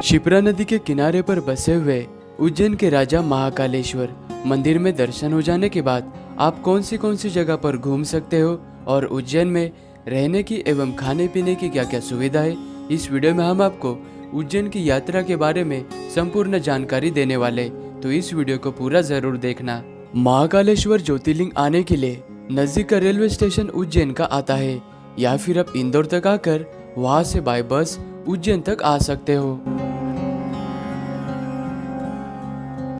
शिप्रा नदी के किनारे पर बसे हुए उज्जैन के राजा महाकालेश्वर मंदिर में दर्शन हो जाने के बाद आप कौन सी जगह पर घूम सकते हो और उज्जैन में रहने की एवं खाने पीने की क्या क्या सुविधा है, इस वीडियो में हम आपको उज्जैन की यात्रा के बारे में संपूर्ण जानकारी देने वाले, तो इस वीडियो को पूरा जरूर देखना। महाकालेश्वर ज्योतिर्लिंग आने के लिए नजदीक का रेलवे स्टेशन उज्जैन का आता है, या फिर आप इंदौर तक आकर वहां से बाय बस उज्जैन तक आ सकते हो।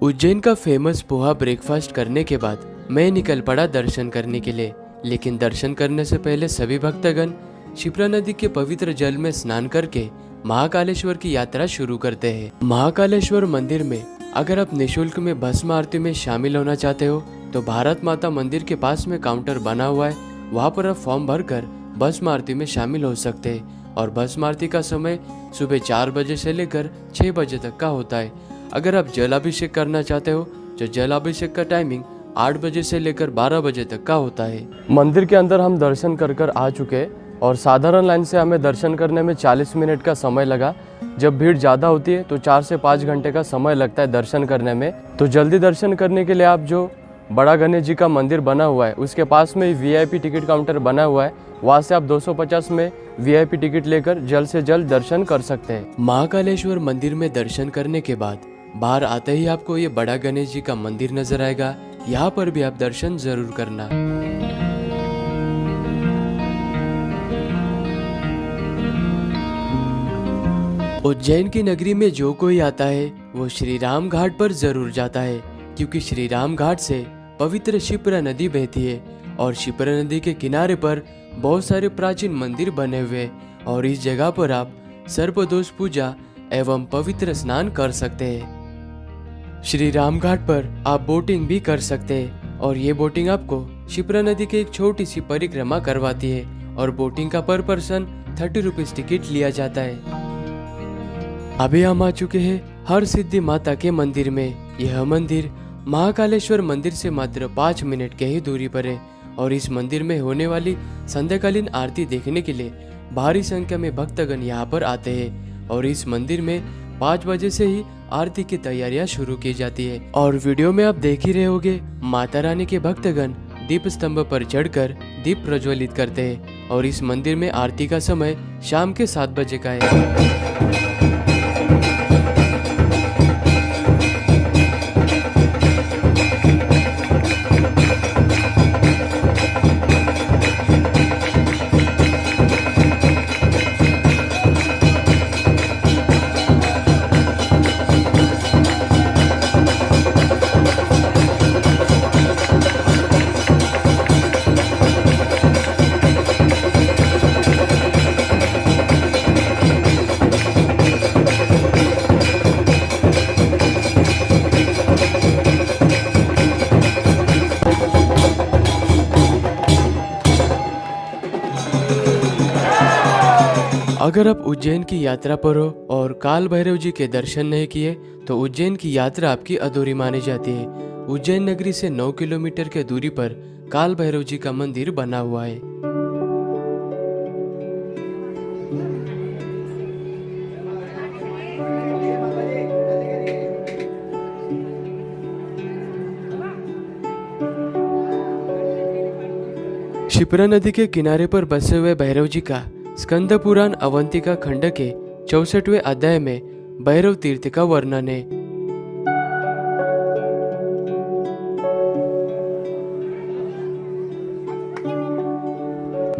उज्जैन का फेमस पोहा ब्रेकफास्ट करने के बाद मैं निकल पड़ा दर्शन करने के लिए, लेकिन दर्शन करने से पहले सभी भक्तगण शिप्रा नदी के पवित्र जल में स्नान करके महाकालेश्वर की यात्रा शुरू करते हैं। महाकालेश्वर मंदिर में अगर आप निशुल्क में भस्म आरती में शामिल होना चाहते हो तो भारत माता मंदिर के पास में काउंटर बना हुआ है, वहाँ पर आप फॉर्म भरकर भस्म आरती में शामिल हो सकते हैं। और भस्म आरती का समय सुबह 4 बजे से लेकर 6 बजे तक का होता है। अगर आप जलाभिषेक करना चाहते हो तो जलाभिषेक का टाइमिंग 8 बजे से लेकर 12 बजे तक का होता है। मंदिर के अंदर हम दर्शन कर आ चुके हैं और साधारण लाइन से हमें दर्शन करने में 40 मिनट का समय लगा। जब भीड़ ज़्यादा होती है तो 4 से 5 घंटे का समय लगता है दर्शन करने में। तो जल्दी दर्शन करने के लिए आप जो बड़ा गणेश जी का मंदिर बना हुआ है उसके पास में वीआईपी टिकट काउंटर बना हुआ है, वहाँ से आप 250 में वीआईपी टिकट लेकर जल्द से जल्द दर्शन कर सकते हैं। महाकालेश्वर मंदिर में दर्शन करने के बाद बाहर आते ही आपको ये बड़ा गणेश जी का मंदिर नजर आएगा, यहाँ पर भी आप दर्शन जरूर करना। उज्जैन की नगरी में जो कोई आता है वो श्री राम घाट पर जरूर जाता है, क्योंकि श्री राम घाट से पवित्र शिप्रा नदी बहती है और शिप्रा नदी के किनारे पर बहुत सारे प्राचीन मंदिर बने हुए और इस जगह पर आप सर्पदोष पूजा एवं पवित्र स्नान कर सकते हैं। श्री राम घाट पर आप बोटिंग भी कर सकते हैं और ये बोटिंग आपको शिप्रा नदी की एक छोटी सी परिक्रमा करवाती है और बोटिंग का पर पर्सन 30 रुपीज टिकट लिया जाता है। अभी हम आ चुके हैं हर सिद्धि माता के मंदिर में। यह मंदिर महाकालेश्वर मंदिर से मात्र 5 मिनट के ही दूरी पर है और इस मंदिर में होने वाली संध्याकालीन आरती देखने के लिए भारी संख्या में भक्तगण यहाँ पर आते हैं और इस मंदिर में 5 बजे से ही आरती की तैयारियां शुरू की जाती है। और वीडियो में आप देख ही रहे होगे माता रानी के भक्तगण दीप स्तंभ पर चढ़कर दीप प्रज्वलित करते हैं और इस मंदिर में आरती का समय शाम के 7 बजे का है। अगर आप उज्जैन की यात्रा पर हो और काल भैरव जी के दर्शन नहीं किए तो उज्जैन की यात्रा आपकी अधूरी मानी जाती है। उज्जैन नगरी से 9 किलोमीटर के दूरी पर काल भैरव जी का मंदिर बना हुआ है। शिप्रा नदी के किनारे पर बसे हुए भैरव जी का स्कंद पुराण अवंतिका खंड के 64वें अध्याय में भैरव तीर्थ का वर्णन है।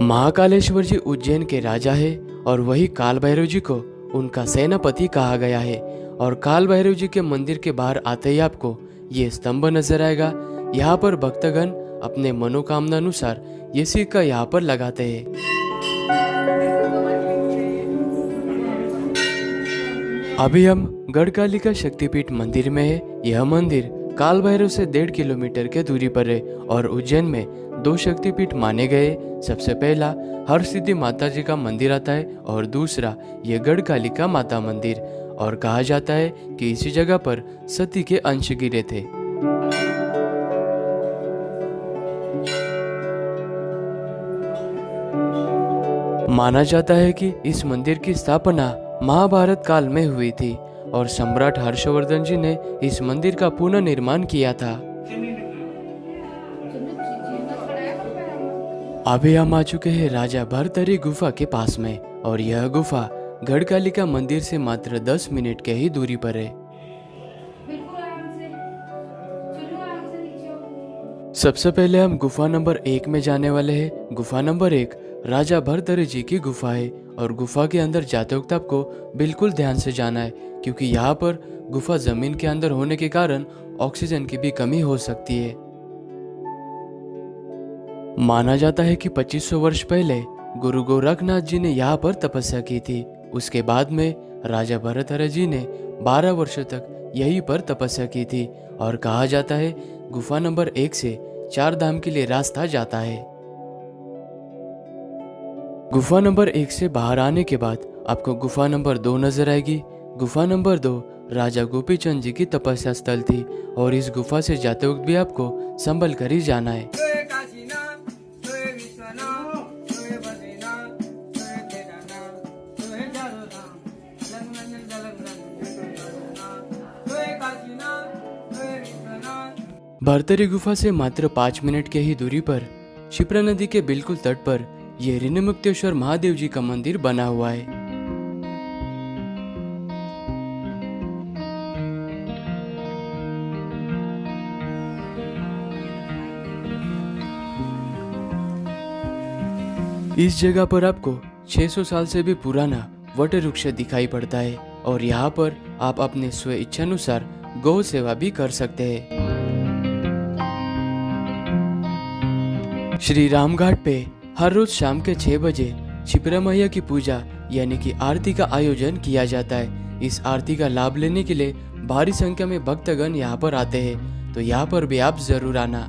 महाकालेश्वर जी उज्जैन के राजा है और वही काल भैरव जी को उनका सेनापति कहा गया है। और काल भैरव जी के मंदिर के बाहर आते ही आपको ये स्तंभ नजर आएगा। यहाँ पर भक्तगण अपने मनोकामना अनुसार ये सिक्का यहाँ पर लगाते हैं। अभी हम गढ़कालिका शक्तिपीठ मंदिर में है। यह मंदिर काल भैरव से 1.5 किलोमीटर के दूरी पर है और उज्जैन में 2 शक्तिपीठ माने गए। सबसे पहला हर सिद्धि माता जी का मंदिर आता है और दूसरा ये गढ़कालिका माता मंदिर, और कहा जाता है कि इसी जगह पर सती के अंश गिरे थे। माना जाता है कि इस मंदिर की स्थापना महाभारत काल में हुई थी और सम्राट हर्षवर्धन जी ने इस मंदिर का पुनर्निर्माण किया था। अभी हम आ चुके हैं राजा भरतरी गुफा के पास में, और यह गुफा गढ़कालिका मंदिर से मात्र 10 मिनट के ही दूरी पर है। सबसे पहले हम गुफा नंबर 1 में जाने वाले हैं। गुफा नंबर 1 राजा भरतरी जी की गुफा है, और गुफा के अंदर जाते वक्त आपको बिल्कुल ध्यान से जाना है, क्योंकि यहाँ पर गुफा जमीन के अंदर होने के कारण ऑक्सीजन की भी कमी हो सकती है। माना जाता है कि 2500 वर्ष पहले गुरु गोरखनाथ जी ने यहाँ पर तपस्या की थी। उसके बाद में राजा भरतरी जी ने 12 वर्षों तक यहीं पर तपस्या की थी, और कहा जाता है गुफा नंबर 1 से 4 धाम के लिए रास्ता जाता है। गुफा नंबर 1 से बाहर आने के बाद आपको गुफा नंबर 2 नजर आएगी। गुफा नंबर 2 राजा गोपीचंद जी की तपस्या स्थल थी, और इस गुफा से जाते वक्त भी आपको संभल कर ही जाना है। भरतरी गुफा से मात्र 5 मिनट के ही दूरी पर क्षिप्रा नदी के बिल्कुल तट पर यह ऋणमुक्तेश्वर महादेव जी का मंदिर बना हुआ है। इस जगह पर आपको 600 साल से भी पुराना वट वृक्ष दिखाई पड़ता है, और यहाँ पर आप अपने स्व इच्छानुसार गौ सेवा भी कर सकते हैं। श्री राम घाट पे हर रोज शाम के 6 बजे क्षिप्रा मैया की पूजा यानी कि आरती का आयोजन किया जाता है। इस आरती का लाभ लेने के लिए भारी संख्या में भक्तगण यहाँ पर आते हैं, तो यहाँ पर भी आप जरूर आना।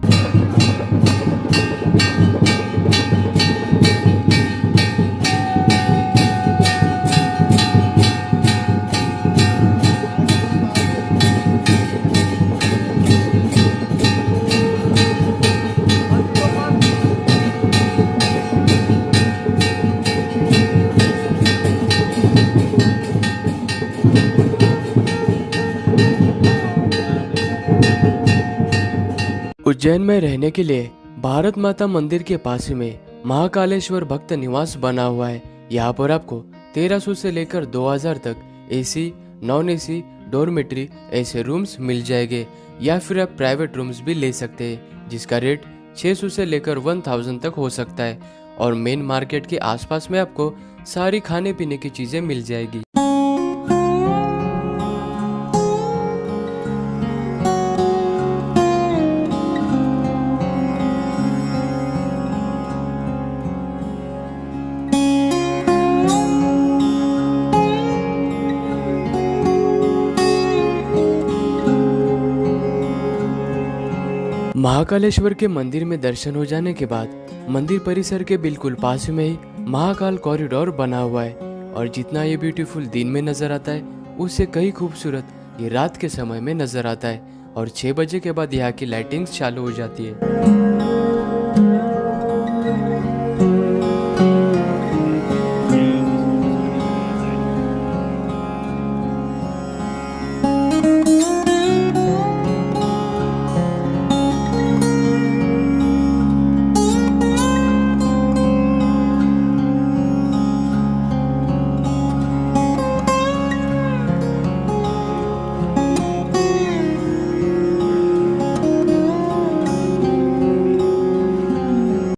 उज्जैन में रहने के लिए भारत माता मंदिर के पास में महाकालेश्वर भक्त निवास बना हुआ है। यहाँ पर आपको 1300 से लेकर 2000 तक एसी, नॉन एसी, डॉर्मेट्री ऐसे रूम्स मिल जाएंगे, या फिर आप प्राइवेट रूम्स भी ले सकते हैं, जिसका रेट 600 से लेकर 1000 तक हो सकता है। और मेन मार्केट के आसपास में आपको सारी खाने पीने की चीजें मिल जाएगी। महाकालेश्वर के मंदिर में दर्शन हो जाने के बाद मंदिर परिसर के बिल्कुल पास में ही महाकाल कॉरिडोर बना हुआ है, और जितना ये ब्यूटीफुल दिन में नजर आता है उससे कई खूबसूरत ये रात के समय में नजर आता है। और 6 बजे के बाद यहाँ की लाइटिंग्स चालू हो जाती है।